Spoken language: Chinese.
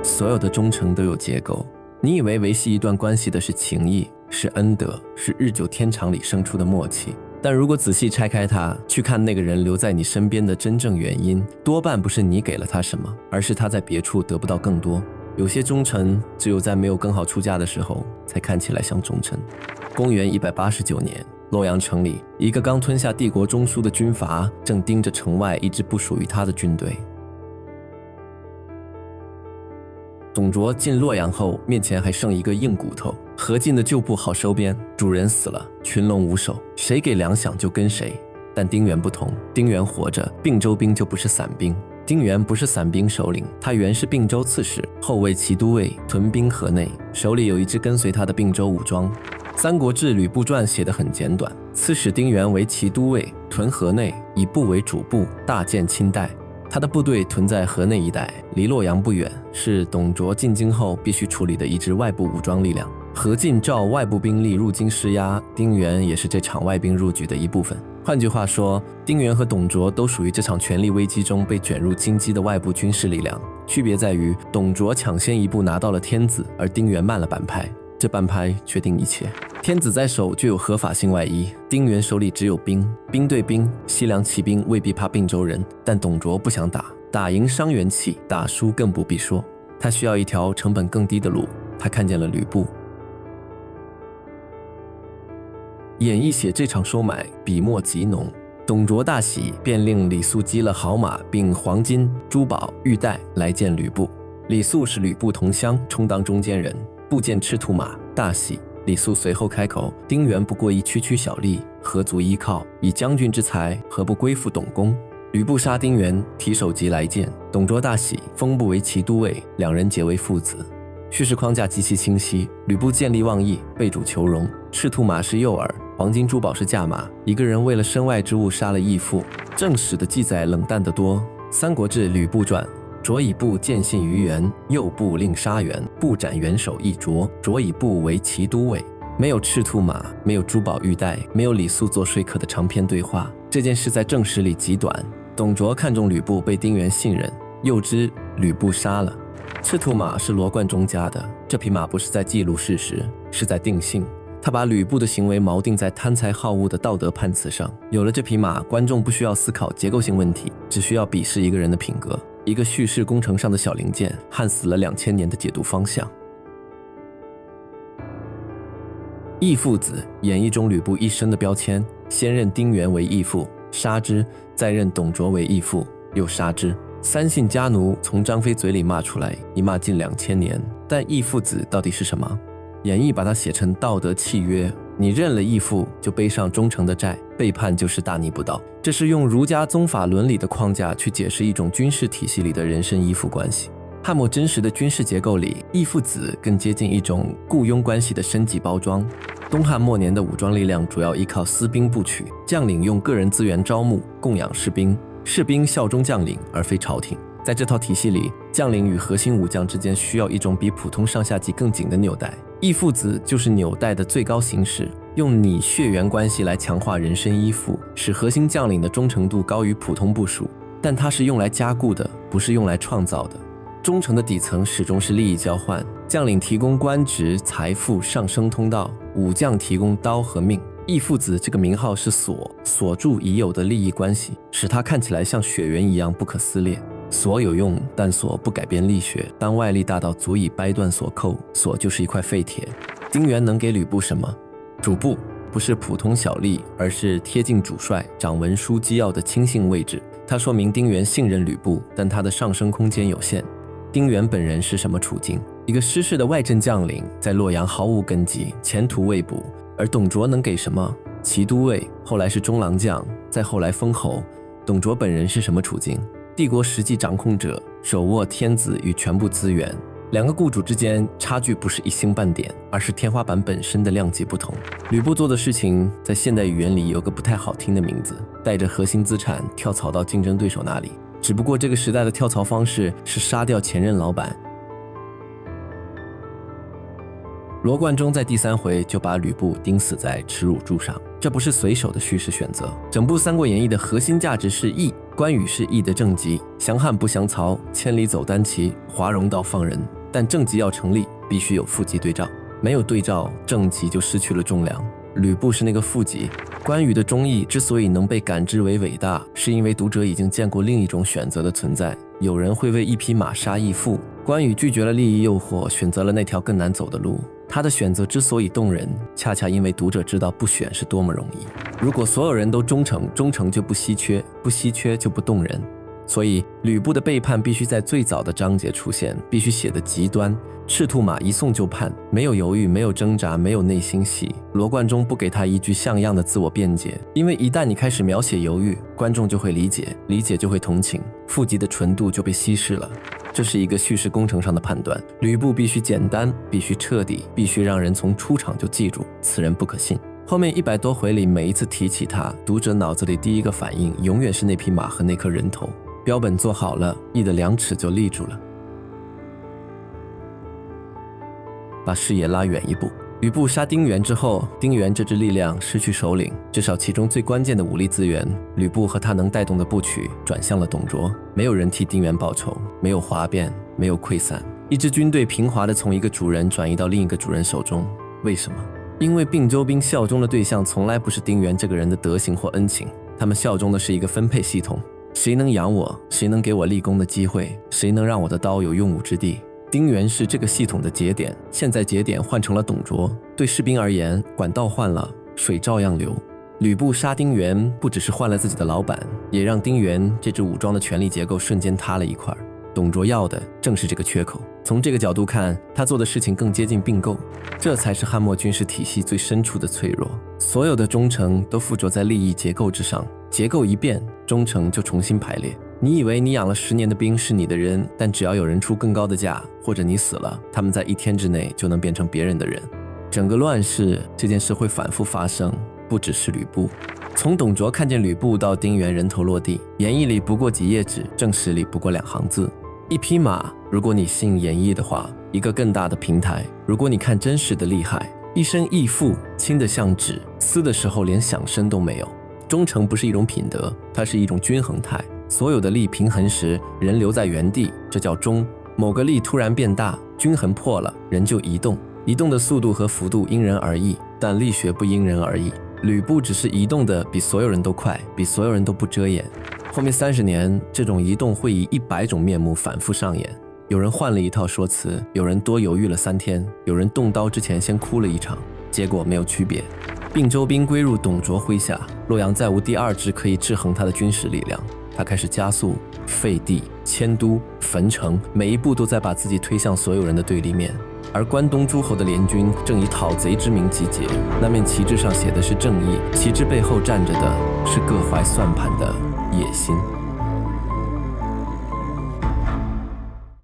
所有的忠诚都有结构。你以为维系一段关系的是情谊，是恩德，是日久天长里生出的默契，但如果仔细拆开它，去看那个人留在你身边的真正原因，多半不是你给了他什么，而是他在别处得不到更多。有些忠诚只有在没有更好出价的时候才看起来像忠诚。公元189年，洛阳城里，一个刚吞下帝国中枢的军阀正盯着城外一支不属于他的军队。董卓进洛阳后，面前还剩一个硬骨头，何进的旧部好收编，主人死了，群龙无首，谁给粮饷就跟谁。但丁原不同，丁原活着，并州兵就不是散兵。丁原不是散兵首领，他原是并州刺史，后为骑都尉，屯兵河内，手里有一支跟随他的并州武装。《三国志·吕布传》写得很简短，刺史丁原为骑都尉，屯河内，以部为主部，大建亲代。他的部队屯在河内一带，离洛阳不远，是董卓进京后必须处理的一支外部武装力量。何进召外部兵力入京施压，丁原也是这场外兵入局的一部分。换句话说，丁原和董卓都属于这场权力危机中被卷入京畿的外部军事力量，区别在于董卓抢先一步拿到了天子，而丁原慢了半拍，这半拍决定一切。天子在手就有合法性外衣，丁原手里只有兵，兵对兵，西凉骑兵未必怕并州人，但董卓不想打，打赢伤元气，打输更不必说。他需要一条成本更低的路，他看见了吕布。演义写这场收买笔墨极浓，董卓大喜，便令李肃积了好马并黄金、珠宝、玉带来见吕布。李肃是吕布同乡，充当中间人，部见赤兔马，大喜。李肃随后开口，丁原不过一区区小吏，何足依靠？以将军之才，何不归附董公？吕布杀丁原，提首级来见，董卓大喜，封部为骑都尉，两人结为父子。叙事框架极其清晰，吕布见利忘义，被主求荣，赤兔马是诱饵，黄金珠宝是价码，一个人为了身外之物杀了义父。正史的记载冷淡得多，《三国志·吕布传》卓以部见信于原，右部令杀原，部斩元首一卓，卓以部为骑都尉。没有赤兔马，没有珠宝玉带，没有李肃做说客的长篇对话，这件事在正史里极短。董卓看中吕布被丁原信任，又知吕布杀了。赤兔马是罗贯中家的，这匹马不是在记录事实，是在定性。他把吕布的行为锚定在贪财好物的道德判词上。有了这匹马，观众不需要思考结构性问题，只需要鄙视一个人的品格。一个叙事工程上的小零件，焊死了2000年的解读方向。义父子，演义中吕布一生的标签，先认丁原为义父，杀之；再认董卓为义父，又杀之。三姓家奴从张飞嘴里骂出来，一骂近2000年。但义父子到底是什么？演义把它写成道德契约，你认了义父，就背上忠诚的债，背叛就是大逆不道。这是用儒家宗法伦理的框架去解释一种军事体系里的人身依附关系。汉末真实的军事结构里，义父子更接近一种雇佣关系的升级包装。东汉末年的武装力量主要依靠私兵部曲，将领用个人资源招募供养士兵，士兵效忠将领而非朝廷。在这套体系里，将领与核心武将之间需要一种比普通上下级更紧的纽带，义父子就是纽带的最高形式，用你血缘关系来强化人身依附，使核心将领的忠诚度高于普通部属。但它是用来加固的，不是用来创造的。忠诚的底层始终是利益交换，将领提供官职、财富、上升通道，武将提供刀和命。义父子这个名号是锁住已有的利益关系，使它看起来像血缘一样不可撕裂。锁有用，但锁不改变力学。当外力大到足以掰断锁扣，锁就是一块废铁。丁原能给吕布什么？主簿不是普通小吏，而是贴近主帅、掌文书机要的亲信位置。它说明丁原信任吕布，但他的上升空间有限。丁原本人是什么处境？一个失势的外镇将领，在洛阳毫无根基，前途未卜。而董卓能给什么？骑都尉，后来是中郎将，再后来封侯。董卓本人是什么处境？帝国实际掌控者，手握天子与全部资源。两个雇主之间差距不是一星半点，而是天花板本身的量级不同。吕布做的事情在现代语言里有个不太好听的名字，带着核心资产跳槽到竞争对手那里。只不过这个时代的跳槽方式是杀掉前任老板。罗贯中在第3回就把吕布钉死在耻辱柱上，这不是随手的叙事选择。整部《三国演义》的核心价值是义，关羽是义的正极，降汉不降曹，千里走单骑，华容道放人。但正极要成立，必须有副极对照，没有对照，正极就失去了重量。吕布是那个副极。关羽的忠义之所以能被感知为伟大，是因为读者已经见过另一种选择的存在，有人会为一匹马杀义父。关羽拒绝了利益诱惑，选择了那条更难走的路。他的选择之所以动人，恰恰因为读者知道不选是多么容易。如果所有人都忠诚，忠诚就不稀缺，不稀缺就不动人。所以吕布的背叛必须在最早的章节出现，必须写得极端。赤兔马一送就叛，没有犹豫，没有挣扎，没有内心戏。罗贯中不给他一句像样的自我辩解，因为一旦你开始描写犹豫，观众就会理解，理解就会同情，副极的纯度就被稀释了。这是一个叙事工程上的判断，吕布必须简单，必须彻底，必须让人从出场就记住此人不可信。后面100多回里，每一次提起他，读者脑子里第一个反应永远是那匹马和那颗人头。标本做好了，义的2尺就立住了。把视野拉远一步，吕布杀丁原之后，丁原这支力量失去首领，至少其中最关键的武力资源，吕布和他能带动的部曲转向了董卓。没有人替丁原报仇，没有哗变，没有溃散，一支军队平滑地从一个主人转移到另一个主人手中。为什么？因为并州兵效忠的对象从来不是丁原这个人的德行或恩情，他们效忠的是一个分配系统，谁能养我，谁能给我立功的机会，谁能让我的刀有用武之地。丁原是这个系统的节点，现在节点换成了董卓。对士兵而言，管道换了，水照样流。吕布杀丁原不只是换了自己的老板，也让丁原这支武装的权力结构瞬间塌了一块。董卓要的正是这个缺口。从这个角度看，他做的事情更接近并购，这才是汉末军事体系最深处的脆弱。所有的忠诚都附着在利益结构之上，结构一变，忠诚就重新排列。你以为你养了10年的兵是你的人，但只要有人出更高的价，或者你死了，他们在1天之内就能变成别人的人。整个乱世，这件事会反复发生，不只是吕布。从董卓看见吕布到丁原人头落地，演义里不过几页纸，正史里不过2行字。一匹马，如果你信演义的话，一个更大的平台；如果你看真实的厉害，一身义父，轻得像纸，撕的时候连响声都没有。忠诚不是一种品德，它是一种均衡态。所有的力平衡时，人留在原地，这叫忠。某个力突然变大，均衡破了，人就移动。移动的速度和幅度因人而异，但力学不因人而异。吕布只是移动的比所有人都快，比所有人都不遮掩。后面30年，这种移动会以100种面目反复上演。有人换了一套说辞，有人多犹豫了3天，有人动刀之前先哭了一场，结果没有区别。并州兵归入董卓麾下，洛阳再无第2支可以制衡他的军事力量。他开始加速，废地、迁都、焚城，每一步都在把自己推向所有人的对立面。而关东诸侯的联军正以讨贼之名集结，那面旗帜上写的是正义，旗帜背后站着的是各怀算盘的野心。